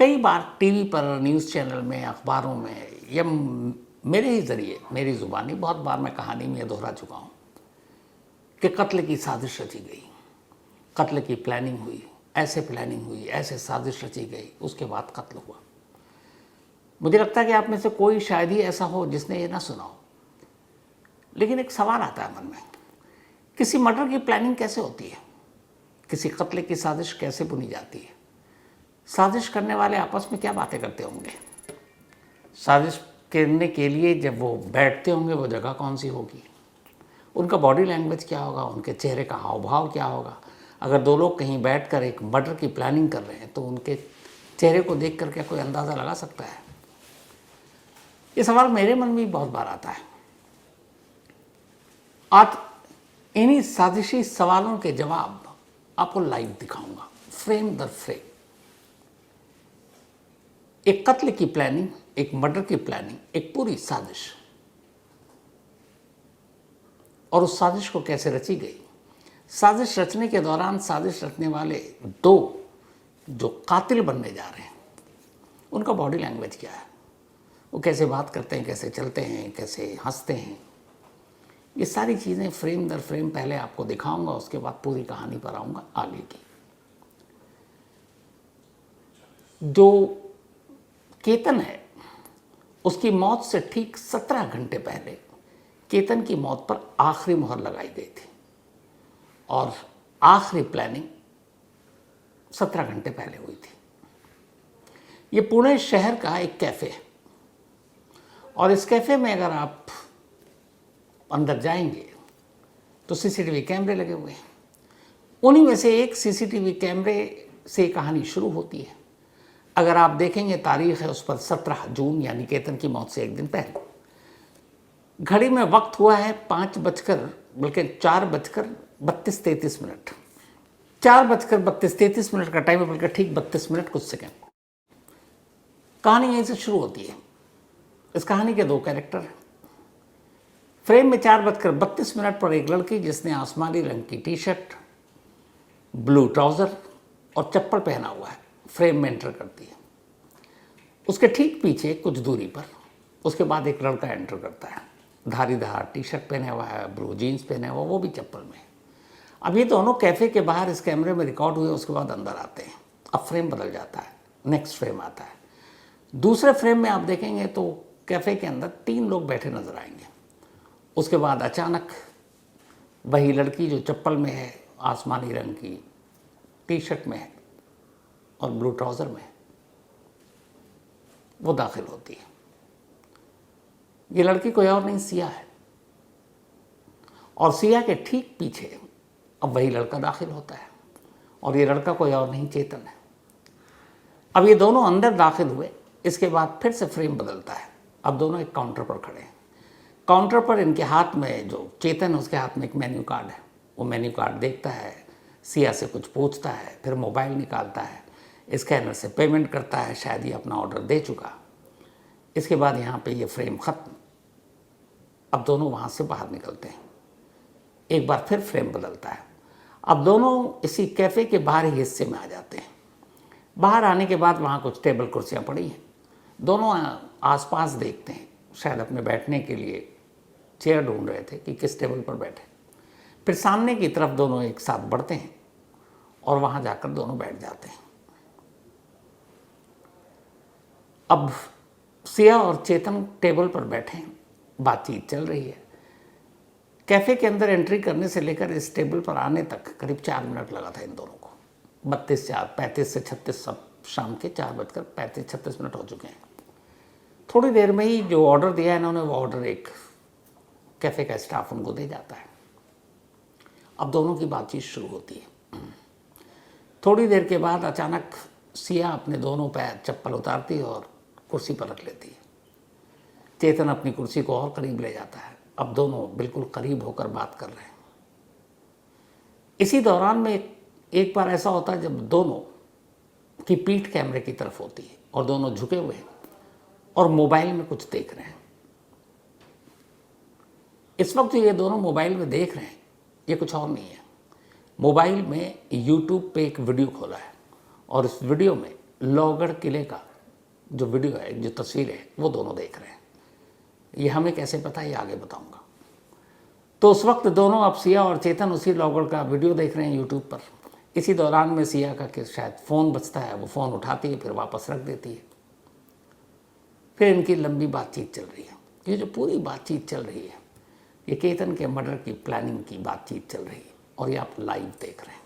कई बार टीवी पर, news channel में, अखबारों में या मेरे ही ज़रिए, मेरी ज़ुबानी बहुत बार मैं कहानी में दोहरा चुका हूँ कि कत्ल की साजिश रची गई, कत्ल की प्लानिंग हुई, ऐसे प्लानिंग हुई, ऐसे साजिश रची गई, उसके बाद कत्ल हुआ। मुझे लगता है कि आप में से कोई शायद ही ऐसा हो जिसने ये ना सुना हो। लेकिन एक सवाल आता है मन में, किसी मर्डर की प्लानिंग कैसे होती है? किसी कत्ल की साजिश कैसे बुनी जाती है? साजिश करने वाले आपस में क्या बातें करते होंगे? साजिश करने के लिए जब वो बैठते होंगे वो जगह कौन सी होगी? उनका बॉडी लैंग्वेज क्या होगा? उनके चेहरे का हाव भाव क्या होगा? अगर दो लोग कहीं बैठकर एक मर्डर की प्लानिंग कर रहे हैं तो उनके चेहरे को देख कर क्या कोई अंदाज़ा लगा सकता है? ये सवाल मेरे मन में भी बहुत बार आता है। आज इन्हीं साजिशी सवालों के जवाब आपको लाइव दिखाऊंगा, फ्रेम दर फ्रेम। एक कत्ल की प्लानिंग, एक मर्डर की प्लानिंग, एक पूरी साजिश, और उस साजिश को कैसे रची गई। साजिश रचने के दौरान साजिश रचने वाले दो जो कातिल बनने जा रहे हैं उनका बॉडी लैंग्वेज क्या है, वो कैसे बात करते हैं, कैसे चलते हैं, कैसे हंसते हैं, ये सारी चीज़ें फ्रेम दर फ्रेम पहले आपको दिखाऊंगा, उसके बाद पूरी कहानी पर आऊँगा आगे की। जो केतन है उसकी मौत से ठीक 17 घंटे पहले केतन की मौत पर आखिरी मुहर लगाई गई थी और आखिरी प्लानिंग 17 घंटे पहले हुई थी। ये पुणे शहर का एक कैफ़े है और इस कैफ़े में अगर आप अंदर जाएंगे तो सीसीटीवी कैमरे लगे हुए हैं। उन्हीं में से एक सीसीटीवी कैमरे से कहानी शुरू होती है। अगर आप देखेंगे तारीख है उस पर 17 जून, यानी केतन की मौत से एक दिन पहले। घड़ी में वक्त हुआ है 4:32-33 4:32-33 का टाइम है, बल्कि ठीक 32 मिनट कुछ सेकेंड। कहानी यहीं से शुरू होती है। इस कहानी के दो कैरेक्टर हैं। फ्रेम में 4:32 पर एक लड़की जिसने आसमानी रंग की टी शर्ट, ब्लू ट्राउज़र और चप्पल पहना हुआ है फ्रेम में एंटर करती है। उसके ठीक पीछे कुछ दूरी पर उसके बाद एक लड़का एंटर करता है, धारीदार टी शर्ट पहने हुआ है, ब्लू जीन्स पहने हुआ, वो भी चप्पल में। अब ये दोनों कैफ़े के बाहर इस कैमरे में रिकॉर्ड हुए, उसके बाद अंदर आते हैं। अब फ्रेम बदल जाता है, नेक्स्ट फ्रेम आता है। दूसरे फ्रेम में आप देखेंगे तो कैफ़े के अंदर 3 लोग बैठे नजर आएंगे। उसके बाद अचानक वही लड़की जो चप्पल में है, आसमानी रंग की टी शर्ट में है और ब्लू ट्राउज़र में है, वो दाखिल होती है। ये लड़की कोई और नहीं, सिया है। और सिया के ठीक पीछे अब वही लड़का दाखिल होता है और ये लड़का कोई और नहीं, चेतन है। अब ये दोनों अंदर दाखिल हुए, इसके बाद फिर से फ्रेम बदलता है। अब दोनों एक काउंटर पर खड़े हैं। काउंटर पर इनके हाथ में, जो चेतन उसके हाथ में एक मेन्यू कार्ड है। वो मेन्यू कार्ड देखता है, सिया से कुछ पूछता है, फिर मोबाइल निकालता है, स्कैनर से पेमेंट करता है, शायद ये अपना ऑर्डर दे चुका। इसके बाद यहाँ पे ये फ्रेम ख़त्म। अब दोनों वहाँ से बाहर निकलते हैं। एक बार फिर फ्रेम बदलता है। अब दोनों इसी कैफ़े के बाहरी हिस्से में आ जाते हैं। बाहर आने के बाद वहाँ कुछ टेबल कुर्सियाँ पड़ी हैं। दोनों आसपास देखते हैं, शायद अपने बैठने के लिए चेयर ढूंढ रहे थे कि किस टेबल पर बैठे। फिर सामने की तरफ दोनों एक साथ बढ़ते हैं और वहाँ जाकर दोनों बैठ जाते हैं। अब सिया और चेतन टेबल पर बैठे हैं, बातचीत चल रही है। कैफ़े के अंदर एंट्री करने से लेकर इस टेबल पर आने तक करीब 4 मिनट लगा था इन दोनों को। 35 से 36 सब शाम के 4:35-36 हो चुके हैं। थोड़ी देर में ही जो ऑर्डर दिया है इन्होंने, वो ऑर्डर एक कैफ़े का स्टाफ उनको दे जाता है। अब दोनों की बातचीत शुरू होती है। थोड़ी देर के बाद अचानक सिया अपने दोनों पैर चप्पल उतारती है और कुर्सी पर रख लेती है। चेतन अपनी कुर्सी को और करीब ले जाता है। अब दोनों बिल्कुल करीब होकर बात कर रहे हैं। इसी दौरान में एक बार ऐसा होता है जब दोनों की पीठ कैमरे की तरफ होती है और दोनों झुके हुए हैं और मोबाइल में कुछ देख रहे हैं। इस वक्त ये दोनों मोबाइल में देख रहे हैं, ये कुछ और नहीं है। मोबाइल में यूट्यूब पे एक वीडियो खोला है और इस वीडियो में लोहगढ़ किले का जो वीडियो है, जो तस्वीर है, वो दोनों देख रहे हैं। ये हमें कैसे पता, ये आगे बताऊंगा। तो उस वक्त दोनों, अब सिया और चेतन उसी लोहगढ़ का वीडियो देख रहे हैं यूट्यूब पर। इसी दौरान में सिया का कि शायद फ़ोन बजता है, वो फ़ोन उठाती है, फिर वापस रख देती है। फिर इनकी लंबी बातचीत चल रही है। ये जो पूरी बातचीत चल रही है, ये केतन के मर्डर की प्लानिंग की बातचीत चल रही है, और ये आप लाइव देख रहे हैं।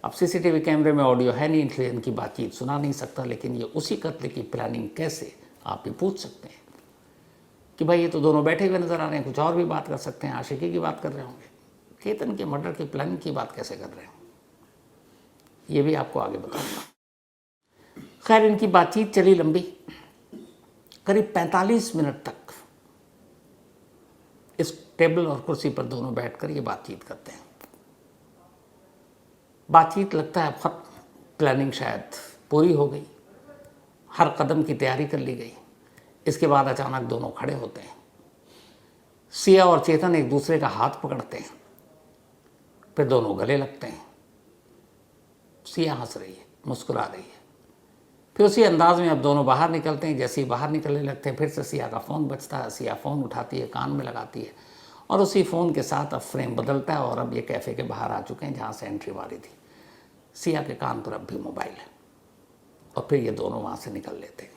अब सीसीटीवी कैमरे में ऑडियो है नहीं, इसलिए इनकी बातचीत सुना नहीं सकता, लेकिन ये उसी कत्ल की प्लानिंग कैसे, आप ये पूछ सकते हैं कि भाई ये तो दोनों बैठे हुए नजर आ रहे हैं, कुछ और भी बात कर सकते हैं, आशिकी की बात कर रहे होंगे, केतन के मर्डर की प्लानिंग की बात कैसे कर रहे हैं, ये भी आपको आगे बताऊंगा। खैर, इनकी बातचीत चली लंबी, करीब 45 मिनट तक इस टेबल और कुर्सी पर दोनों बैठकर ये बातचीत करते हैं। बातचीत लगता है खत्म, प्लानिंग शायद पूरी हो गई, हर कदम की तैयारी कर ली गई। इसके बाद अचानक दोनों खड़े होते हैं। सिया और चेतन एक दूसरे का हाथ पकड़ते हैं, फिर दोनों गले लगते हैं। सिया हंस रही है, मुस्कुरा रही है। फिर उसी अंदाज में अब दोनों बाहर निकलते हैं। जैसे ही बाहर निकलने लगते हैं, फिर से सिया का फ़ोन बजता है। सिया फ़ोन उठाती है, कान में लगाती है, और उसी फ़ोन के साथ अब फ्रेम बदलता है, और अब ये कैफ़े के बाहर आ चुके हैं जहाँ से एंट्री मारी थी। सिया के कान पर अब भी मोबाइल है, और फिर ये दोनों वहाँ से निकल लेते हैं।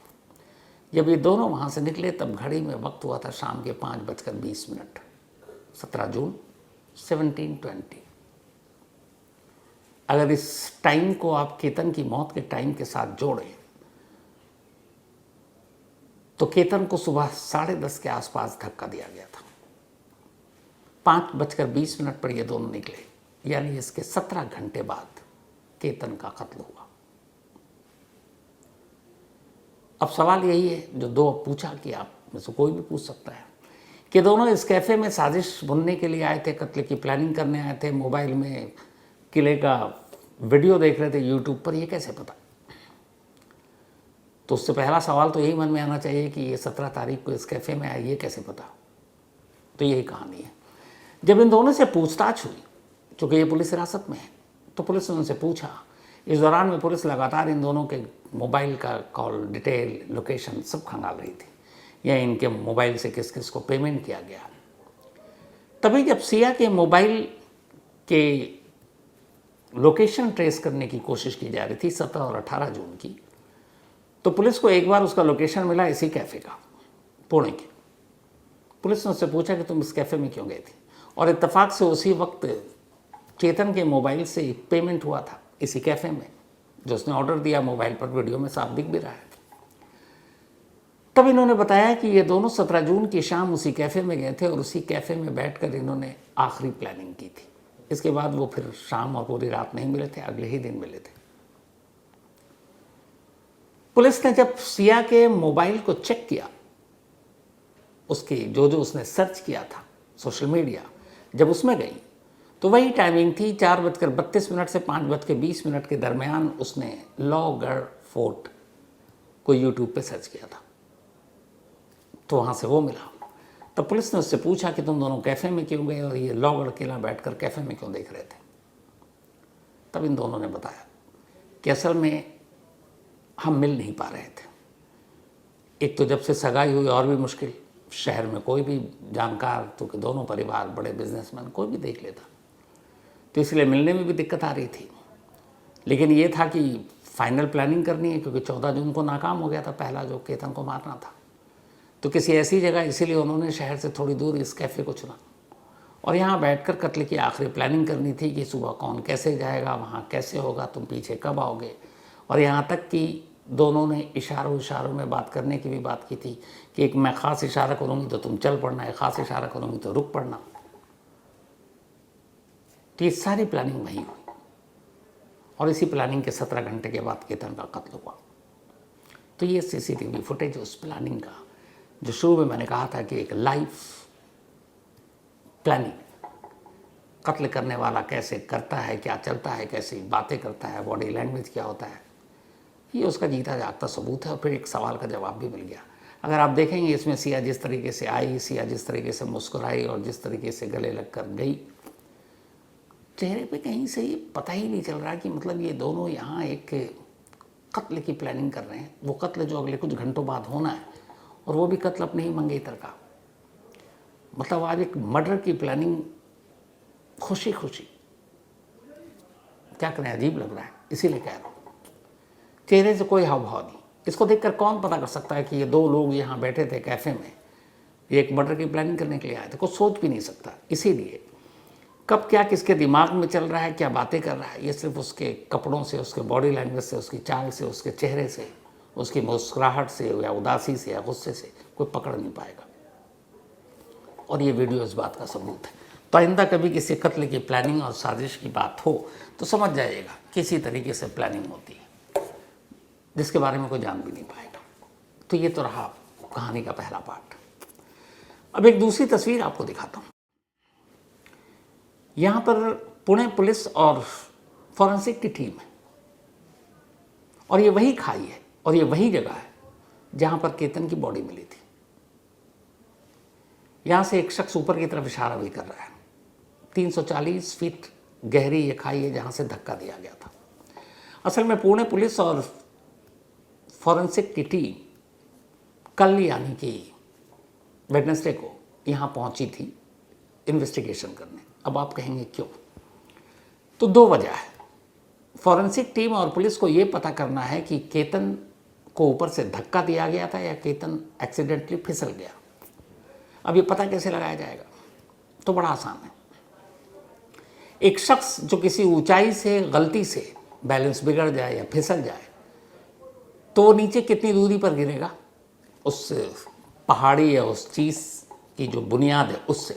जब ये दोनों वहाँ से निकले, तब घड़ी में वक्त हुआ था शाम के 5:20। 17 जून 1720। अगर इस टाइम को आप केतन की मौत के टाइम के साथ जोड़ें, तो केतन को सुबह 10:30 के आसपास धक्का दिया गया था। 5:20 पर ये दोनों निकले, यानी इसके 17 घंटे बाद केतन का कत्ल हुआ। अब सवाल यही है जो दो पूछा कि आप में से कोई भी पूछ सकता है कि दोनों इस कैफ़े में साजिश बुनने के लिए आए थे, कत्ल की प्लानिंग करने आए थे, मोबाइल में किले का वीडियो देख रहे थे यूट्यूब पर, ये कैसे पता? तो उससे पहला सवाल तो यही मन में आना चाहिए कि ये 17 तारीख को इस कैफ़े में आए, ये कैसे पता? तो यही कहानी है। जब इन दोनों से पूछताछ हुई, चूँकि ये पुलिस हिरासत में है, तो पुलिस ने उनसे पूछा। इस दौरान में पुलिस लगातार इन दोनों के मोबाइल का कॉल डिटेल, लोकेशन सब खंगाल रही थी, या इनके मोबाइल से किस किस को पेमेंट किया गया। तभी जब सिया के मोबाइल के लोकेशन ट्रेस करने की कोशिश की जा रही थी 17 और 18 जून की, तो पुलिस को एक बार उसका लोकेशन मिला इसी कैफ़े का, पुणे के। पुलिस ने उससे पूछा कि तुम इस कैफ़े में क्यों गए थे, और इत्तेफाक से उसी वक्त चेतन के मोबाइल से एक पेमेंट हुआ था इसी कैफ़े में, जो उसने ऑर्डर दिया, मोबाइल पर वीडियो में साफ दिख भी रहा है। तब इन्होंने बताया कि ये दोनों 17 जून की शाम उसी कैफ़े में गए थे, और उसी कैफ़े में बैठकर इन्होंने आखिरी प्लानिंग की थी। इसके बाद वो फिर शाम और पूरी रात नहीं मिले थे, अगले ही दिन मिले थे। पुलिस ने जब सिया के मोबाइल को चेक किया, उसकी जो उसने सर्च किया था सोशल मीडिया, जब उसमें गई तो वही टाइमिंग थी। 4:32 से 5:20 के दरमियान उसने लोहगढ़ फोर्ट को यूट्यूब पे सर्च किया था, तो वहाँ से वो मिला। तब पुलिस ने उससे पूछा कि तुम दोनों कैफ़े में क्यों गए, और ये लोहगढ़ किला बैठकर कैफ़े में क्यों देख रहे थे? तब इन दोनों ने बताया कि असल में हम मिल नहीं पा रहे थे। एक तो जब से सगाई हुई और भी मुश्किल, शहर में कोई भी जानकार, तो कि दोनों परिवार बड़े बिजनेसमैन, कोई भी देख लेता, तो इसलिए मिलने में भी दिक्कत आ रही थी। लेकिन ये था कि फाइनल प्लानिंग करनी है, क्योंकि 14 जून को नाकाम हो गया था पहला जो केतन को मारना था। तो किसी ऐसी जगह, इसीलिए उन्होंने शहर से थोड़ी दूर इस कैफ़े को चुना, और यहाँ बैठकर कत्ल की आखिरी प्लानिंग करनी थी कि सुबह कौन कैसे जाएगा, वहाँ कैसे होगा, तुम पीछे कब आओगे। और यहाँ तक कि दोनों ने इशारों में बात करने की भी बात की थी कि एक मैं ख़ास इशारा करूँगी तो तुम चल पड़ना, एक ख़ास इशारा करूँगी तो रुक पड़ना। तो ये सारी प्लानिंग वहीं हुई, और इसी प्लानिंग के 17 घंटे के बाद केतन का कत्ल हुआ। तो ये सीसीटीवी फुटेज उस प्लानिंग का, जो शुरू में मैंने कहा था कि एक लाइव प्लानिंग, कत्ल करने वाला कैसे करता है, क्या चलता है, कैसे बातें करता है, बॉडी लैंग्वेज क्या होता है, ये उसका जीता जागता सबूत है। और फिर एक सवाल का जवाब भी मिल गया। अगर आप देखेंगे इसमें सिया जिस तरीके से आई, सिया जिस तरीके से मुस्कुराई, और जिस तरीके से गले लग कर गई, चेहरे पे कहीं से ये पता ही नहीं चल रहा कि मतलब ये दोनों यहाँ एक कत्ल की प्लानिंग कर रहे हैं, वो कत्ल जो अगले कुछ घंटों बाद होना है, और वो भी कत्ल अपने ही मंगेतर का। मतलब आज एक मर्डर की प्लानिंग खुशी खुशी, क्या करें, अजीब लग रहा है, इसीलिए कह रहा हूँ। चेहरे से कोई हाव भाव नहीं। इसको देखकर कौन पता कर सकता है कि ये दो लोग यहाँ बैठे थे कैफे में, ये एक मर्डर की प्लानिंग करने के लिए आए थे? कुछ सोच भी नहीं सकता। इसीलिए कब क्या किसके दिमाग में चल रहा है, क्या बातें कर रहा है, ये सिर्फ उसके कपड़ों से, उसके बॉडी लैंग्वेज से, उसकी चाल से, उसके चेहरे से, उसकी मुस्कुराहट से या उदासी से या गुस्से से कोई पकड़ नहीं पाएगा। और ये वीडियो इस बात का सबूत है। तो आइंदा कभी किसी कत्ल की प्लानिंग और साजिश की बात हो तो समझ जाइएगा किसी तरीके से प्लानिंग होती है जिसके बारे में कोई जान भी नहीं पाएगा। तो ये तो रहा कहानी का पहला पार्ट। अब एक दूसरी तस्वीर आपको दिखाता हूँ। यहाँ पर पुणे पुलिस और फॉरेंसिक की टीम है, और ये वही खाई है और ये वही जगह है जहाँ पर केतन की बॉडी मिली थी। यहाँ से एक शख्स ऊपर की तरफ इशारा भी कर रहा है। 340 फीट गहरी ये खाई है जहाँ से धक्का दिया गया था। असल में पुणे पुलिस और फॉरेंसिक की टीम कल यानी कि वेडनेसडे को यहाँ पहुँची थी इन्वेस्टिगेशन करने। अब आप कहेंगे क्यों? तो दो वजह है। फॉरेंसिक टीम और पुलिस को ये पता करना है कि केतन को ऊपर से धक्का दिया गया था या केतन एक्सीडेंटली फिसल गया। अब ये पता कैसे लगाया जाएगा? तो बड़ा आसान है। एक शख्स जो किसी ऊंचाई से गलती से बैलेंस बिगड़ जाए या फिसल जाए तो वो नीचे कितनी दूरी पर गिरेगा? उस पहाड़ी या उस चीज़ की जो बुनियाद है उससे।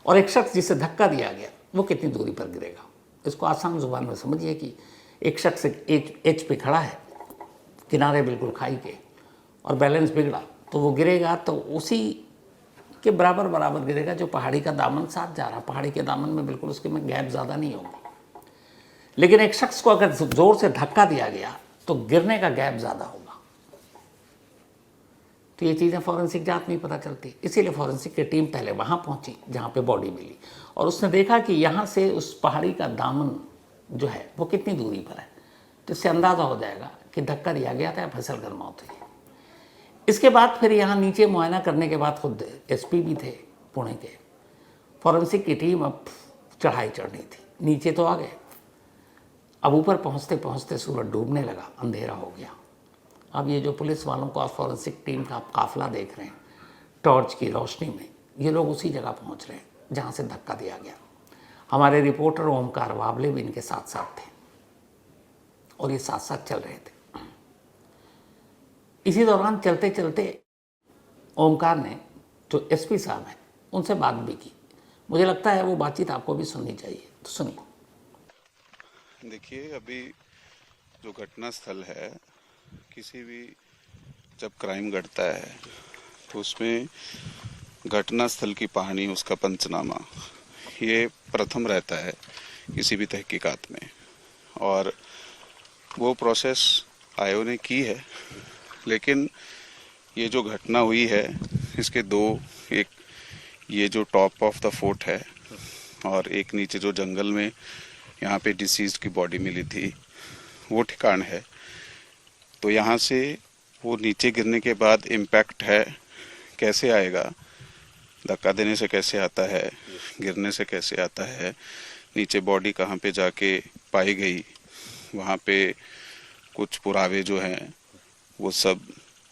और एक शख्स जिसे धक्का दिया गया वो कितनी दूरी पर गिरेगा? इसको आसान जुबान में समझिए कि एक शख्स एज पे खड़ा है किनारे बिल्कुल खाई के, और बैलेंस बिगड़ा तो वो गिरेगा तो उसी के बराबर बराबर गिरेगा जो पहाड़ी का दामन साथ जा रहा। पहाड़ी के दामन में बिल्कुल उसके में गैप ज़्यादा नहीं होगी। लेकिन एक शख्स को अगर ज़ोर से धक्का दिया गया तो गिरने का गैप ज़्यादा होगा। तो ये चीज़ें फॉरेंसिक जांच में ही पता चलती। इसीलिए फॉरेंसिक की टीम पहले वहाँ पहुँची जहाँ पे बॉडी मिली, और उसने देखा कि यहाँ से उस पहाड़ी का दामन जो है वो कितनी दूरी पर है। तो इससे अंदाज़ा हो जाएगा कि धक्का दिया गया था या फिसल कर मौत हुई। इसके बाद फिर यहाँ नीचे मुआयना करने के बाद खुद एसपी भी थे पुणे के। फॉरेंसिक की टीम अब चढ़ाई चढ़नी थी। नीचे तो आ गए, अब ऊपर पहुँचते पहुँचते सूरज डूबने लगा, अंधेरा हो गया। अब ये जो पुलिस वालों को फॉरेंसिक टीम का आप काफिला देख रहे हैं टॉर्च की रोशनी में, ये लोग उसी जगह पहुंच रहे हैं जहां से धक्का दिया गया। हमारे रिपोर्टर ओमकार वाबले भी इनके साथ साथ थे और ये साथ साथ चल रहे थे। इसी दौरान चलते चलते ओमकार ने जो एसपी साहब हैं उनसे बात भी की। मुझे लगता है वो बातचीत आपको भी सुननी चाहिए, तो सुनिए। देखिए, अभी जो घटना स्थल है, किसी भी जब क्राइम घटता है तो उसमें घटना स्थल की पहाड़ी, उसका पंचनामा, ये प्रथम रहता है किसी भी तहकीकात में। और वो प्रोसेस आयोग ने की है। लेकिन ये जो घटना हुई है इसके दो, एक ये जो टॉप ऑफ द फोर्ट है और एक नीचे जो जंगल में यहाँ पे डिसीज की बॉडी मिली थी, वो ठिकान है। तो यहाँ से वो नीचे गिरने के बाद इम्पैक्ट है कैसे आएगा, धक्का देने से कैसे आता है, गिरने से कैसे आता है, नीचे बॉडी कहाँ पे जाके पाई गई, वहाँ पे कुछ पुरावे जो हैं वो सब,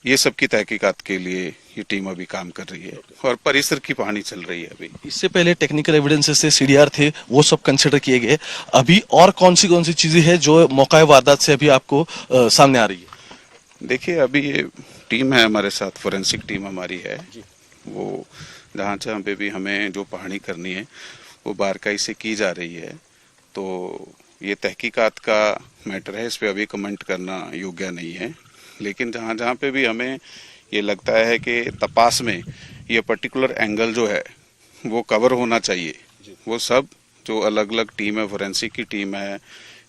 ये सब की तहकीकात के लिए ये टीम अभी काम कर रही है और परिसर की पहाड़ी चल रही है। अभी इससे पहले टेक्निकल एविडेंसेस से सीडीआर थे, वो सब कंसिडर किए गए। अभी और कौन सी चीजें हैं जो मौका वारदात से अभी आपको सामने आ रही है? देखिए, अभी ये टीम है हमारे साथ, फोरेंसिक टीम हमारी है, वो जहाँ पे भी हमें जो पहाड़ी करनी है वो बारकाई से की जा रही है। तो ये तहकीकात का मैटर है, इस पे अभी कमेंट करना योग्य नहीं है। लेकिन जहाँ जहाँ पे भी हमें ये लगता है कि तपास में ये पर्टिकुलर एंगल जो है वो कवर होना चाहिए, वो सब जो अलग अलग टीम है, फोरेंसिक की टीम है,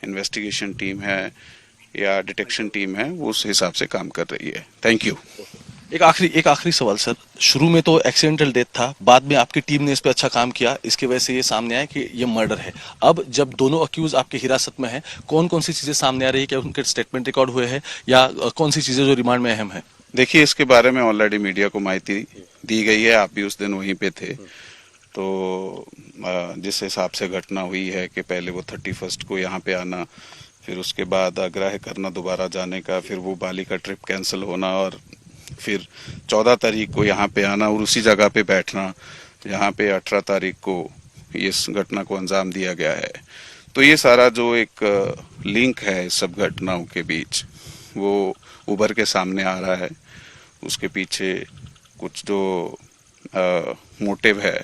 इन्वेस्टिगेशन टीम है या डिटेक्शन टीम है, वो उस हिसाब से काम कर रही है। Thank you. एक आखिरी सवाल सर, शुरू में तो एक्सीडेंटल डेथ था, बाद में आपकी टीम ने इस पे अच्छा काम किया, इसकी वजह से ये सामने आया कि ये मर्डर है। अब जब दोनों अक्यूज आपकी हिरासत में हैं, कौन कौन सी चीजें सामने आ रही है, क्या उनके स्टेटमेंट रिकॉर्ड हुए हैं या कौन सी चीजें जो रिमांड में अहम है? देखिए, इसके बारे में ऑलरेडी मीडिया को माहिती दी गई है, आप भी उस दिन वहीं पे थे। तो जिस हिसाब से घटना हुई है कि पहले वो 31 को यहाँ पे आना, फिर उसके बाद आग्रह करना दोबारा जाने का, फिर वो बाली का ट्रिप कैंसिल होना और फिर 14 तारीख को यहाँ पे आना और उसी जगह पे बैठना जहाँ पे 18 तारीख को इस घटना को अंजाम दिया गया है। तो ये सारा जो एक लिंक है इस सब घटनाओं के बीच, वो उभर के सामने आ रहा है। उसके पीछे कुछ जो मोटिव है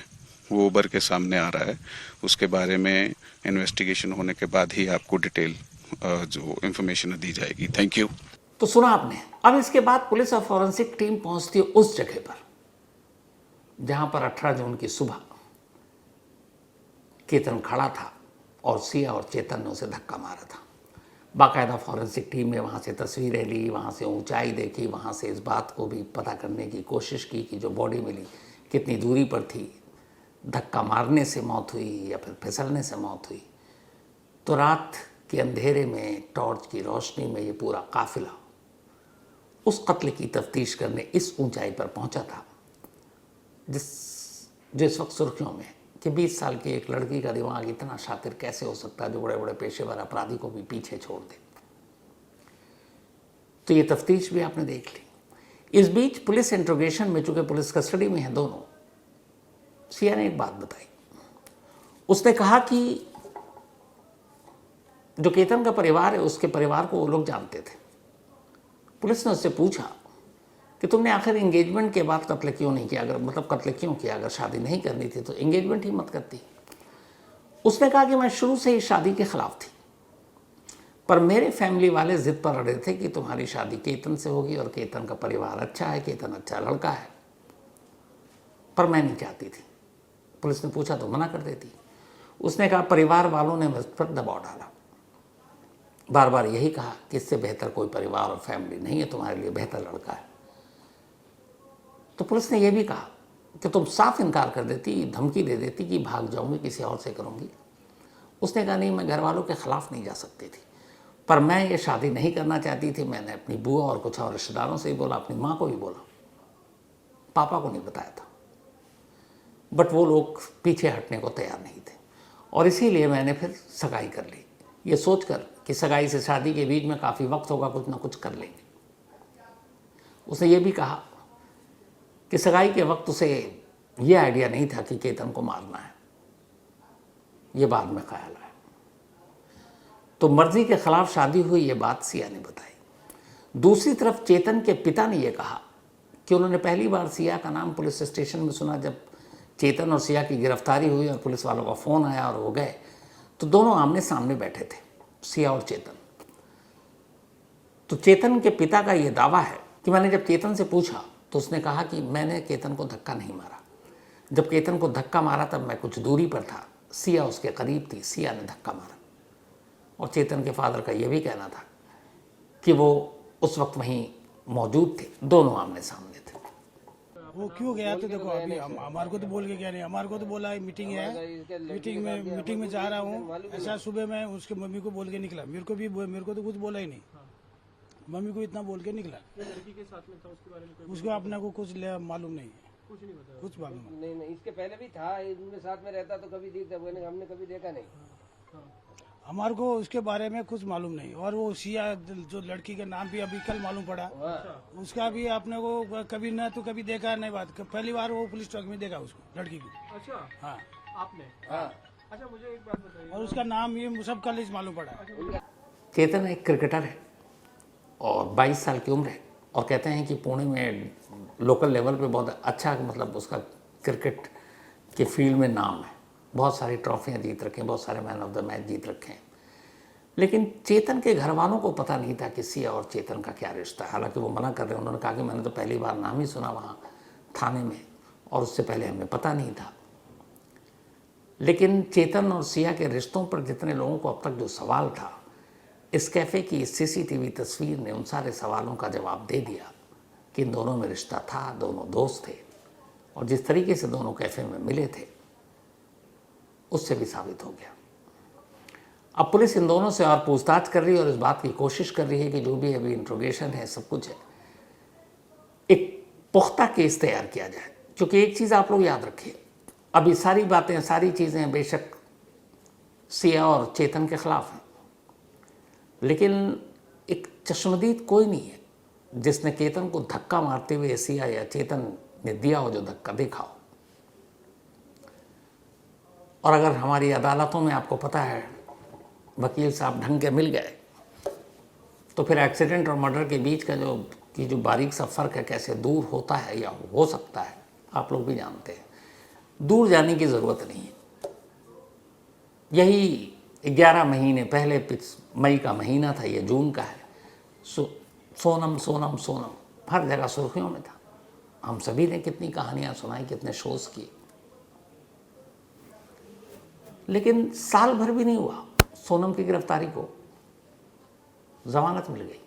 वो उभर के सामने आ रहा है। उसके बारे में इन्वेस्टिगेशन होने के बाद ही आपको डिटेल जो इंफॉर्मेशन दी जाएगी। Thank you. तो सुना आपने। अब इसके बाद पुलिस और फॉरेंसिक टीम पहुंचती है उस जगह पर जहां पर 18 जून की सुबह केतन खड़ा था और सिया और चेतन ने उसे धक्का मारा था। बाकायदा फॉरेंसिक टीम ने वहाँ से तस्वीरें ली, वहाँ से ऊंचाई देखी, वहाँ से इस बात को भी पता करने की कोशिश की कि जो बॉडी मिली कितनी दूरी पर थी, धक्का मारने से मौत हुई या फिर फिसलने से मौत हुई। तो रात के अंधेरे में टॉर्च की रोशनी में ये पूरा काफिला उस कत्ल की तफ्तीश करने इस ऊंचाई पर पहुंचा था जो इस वक्त सुर्खियों में है कि 20 साल की एक लड़की का दिमाग इतना शातिर कैसे हो सकता है जो बड़े बड़े पेशेवर अपराधी को भी पीछे छोड़ दे। तो ये तफ्तीश भी आपने देख ली। इस बीच पुलिस इंट्रोगेशन में, चूंकि पुलिस कस्टडी में हैं दोनों, सिया ने एक बात बताई। उसने कहा कि जो केतन का परिवार है उसके परिवार को वो लोग जानते थे। पुलिस ने उससे पूछा कि तुमने आखिर एंगेजमेंट के बाद कत्ल क्यों नहीं किया, अगर मतलब कत्ल क्यों किया, अगर शादी नहीं करनी थी तो एंगेजमेंट ही मत करती। उसने कहा कि मैं शुरू से ही शादी के खिलाफ थी, पर मेरे फैमिली वाले जिद पर अड़े थे कि तुम्हारी शादी केतन से होगी और केतन का परिवार अच्छा है, केतन अच्छा लड़का है, पर मैं नहीं चाहती थी। पुलिस ने पूछा तो मना कर देती। उसने कहा परिवार वालों ने मुझ पर दबाव डाला, बार बार यही कहा कि इससे बेहतर कोई परिवार और फैमिली नहीं है, तुम्हारे लिए बेहतर लड़का है। तो पुलिस ने यह भी कहा कि तुम साफ इनकार कर देती, धमकी दे देती कि भाग जाऊंगी, किसी और से करूंगी। उसने कहा नहीं, मैं घर वालों के खिलाफ नहीं जा सकती थी, पर मैं ये शादी नहीं करना चाहती थी। मैंने अपनी बुआ और कुछ और रिश्तेदारों से ही बोला, अपनी माँ को भी बोला, पापा को नहीं बताया था, बट वो लोग पीछे हटने को तैयार नहीं थे और इसीलिए मैंने फिर सगाई कर ली, ये सोचकर कि सगाई से शादी के बीच में काफ़ी वक्त होगा, कुछ ना कुछ कर लेंगे। उसने ये भी कहा कि सगाई के वक्त उसे ये आइडिया नहीं था कि केतन को मारना है, ये बाद में ख्याल आया। तो मर्जी के खिलाफ शादी हुई, ये बात सिया ने बताई। दूसरी तरफ चेतन के पिता ने यह कहा कि उन्होंने पहली बार सिया का नाम पुलिस स्टेशन में सुना जब चेतन और सिया की गिरफ्तारी हुई और पुलिस वालों का फ़ोन आया और वो गए, तो दोनों आमने सामने बैठे थे, सिया और चेतन। तो चेतन के पिता का यह दावा है कि मैंने जब चेतन से पूछा तो उसने कहा कि मैंने केतन को धक्का नहीं मारा, जब केतन को धक्का मारा तब मैं कुछ दूरी पर था, सिया उसके करीब थी, सिया ने धक्का मारा। और चेतन के फादर का यह भी कहना था कि वो उस वक्त वहीं मौजूद थे, दोनों आमने सामने थे। वो क्यों गया तो देखो, अभी हमारे को तो बोल के गया नहीं, हमारे को तो बोला मीटिंग है, मीटिंग में जा रहा हूँ ऐसा। सुबह मैं उसके मम्मी को बोल के निकला, मेरे को तो कुछ बोला ही नहीं, मम्मी को इतना बोल के निकला। लड़की के साथ में था, उसके बारे में उसको अपने को कुछ मालूम नहीं है, कुछ नहीं बताया। कुछ मालूम नहीं, इसके पहले भी था, इनके साथ में रहता तो कभी हमने कभी देखा नहीं। हमारे को उसके बारे में कुछ मालूम नहीं। और वो सिया जो लड़की का नाम भी अभी कल मालूम पड़ा, उसका भी आपने को कभी न तो कभी देखा नहीं, बात पहली बार वो पुलिस चौक में देखा उसको, लड़की को। अच्छा, हाँ आपने? अच्छा, मुझे एक बात बताइए। और उसका नाम ये सब कल ही मालूम पड़ा। चेतन एक क्रिकेटर है और 22 साल की उम्र है और कहते हैं कि पुणे में लोकल लेवल पे बहुत अच्छा, मतलब उसका क्रिकेट के फील्ड में नाम है, बहुत सारी ट्रॉफियाँ जीत रखे हैं, बहुत सारे मैन ऑफ द मैच जीत रखे हैं। लेकिन चेतन के घर वालों को पता नहीं था कि सिया और चेतन का क्या रिश्ता है। हालांकि वो मना कर रहे हैं, उन्होंने कहा कि मैंने तो पहली बार नाम ही सुना वहाँ थाने में और उससे पहले हमें पता नहीं था। लेकिन चेतन और सिया के रिश्तों पर जितने लोगों को अब तक जो सवाल था, इस कैफ़े की CCTV तस्वीर ने उन सारे सवालों का जवाब दे दिया कि इन दोनों में रिश्ता था, दोनों दोस्त थे, और जिस तरीके से दोनों कैफे में मिले थे उससे भी साबित हो गया। अब पुलिस इन दोनों से और पूछताछ कर रही है और इस बात की कोशिश कर रही है कि जो भी अभी इंट्रोगेशन है, सब कुछ है, एक पुख्ता केस तैयार किया जाए। क्योंकि एक चीज़ आप लोग याद रखिए, अभी सारी बातें, सारी चीज़ें बेशक सिया और चेतन के खिलाफ हैं, लेकिन एक चश्मदीद कोई नहीं है जिसने केतन को धक्का मारते हुए सिया या चेतन ने दिया हो जो धक्का देखा हो। और अगर हमारी अदालतों में आपको पता है वकील साहब ढंग के मिल गए तो फिर एक्सीडेंट और मर्डर के बीच का जो बारीक सा फ़र्क है कैसे दूर होता है या हो सकता है, आप लोग भी जानते हैं। दूर जाने की ज़रूरत नहीं है। यही 11 महीने पहले, मई का महीना था, ये जून का है, सोनम सोनम सोनम हर जगह सुर्खियों में था। हम सभी ने कितनी कहानियाँ सुनाई, कितने शोज़ किए, लेकिन साल भर भी नहीं हुआ सोनम की गिरफ्तारी को जमानत मिल गई।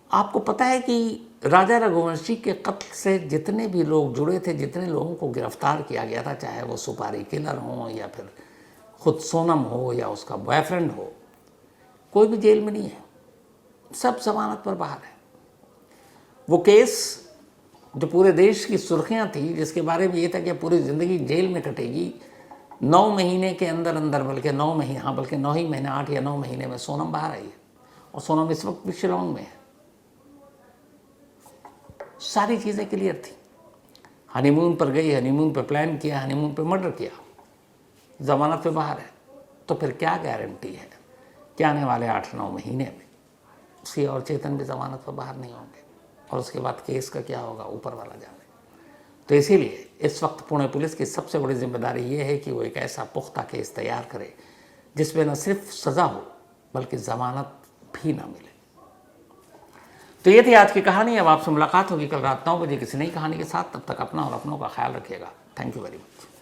आपको पता है कि राजा रघुवंशी के कत्ल से जितने भी लोग जुड़े थे, जितने लोगों को गिरफ्तार किया गया था, चाहे वो सुपारी किलर हो या फिर खुद सोनम हो या उसका बॉयफ्रेंड हो, कोई भी जेल में नहीं है, सब जमानत पर बाहर है। वो केस जो पूरे देश की सुर्खियां थी, जिसके बारे में ये था कि पूरी ज़िंदगी जेल में कटेगी, 9 महीने के अंदर अंदर, बल्कि 9 महीने, हाँ बल्कि 9 ही महीने, 8 या 9 महीने में सोनम बाहर आई है। और सोनम इस वक्त भी शिलोंग में है। सारी चीज़ें क्लियर थी। हनीमून पर गई, हनीमून पर प्लान किया, हनीमून पर मर्डर किया, जमानत पे बाहर है। तो फिर क्या गारंटी है कि आने वाले 8-9 महीने में सिया और चेतन भी जमानत पर बाहर नहीं होंगे, और उसके बाद केस का क्या होगा ऊपर वाला जाने। तो इसीलिए इस वक्त पुणे पुलिस की सबसे बड़ी जिम्मेदारी ये है कि वो एक ऐसा पुख्ता केस तैयार करे जिसमें न सिर्फ सज़ा हो बल्कि ज़मानत भी ना मिले। तो ये थी आज की कहानी। अब आपसे मुलाकात होगी कल रात 9 बजे किसी नई कहानी के साथ। तब तक अपना और अपनों का ख्याल रखिएगा। Thank you very much.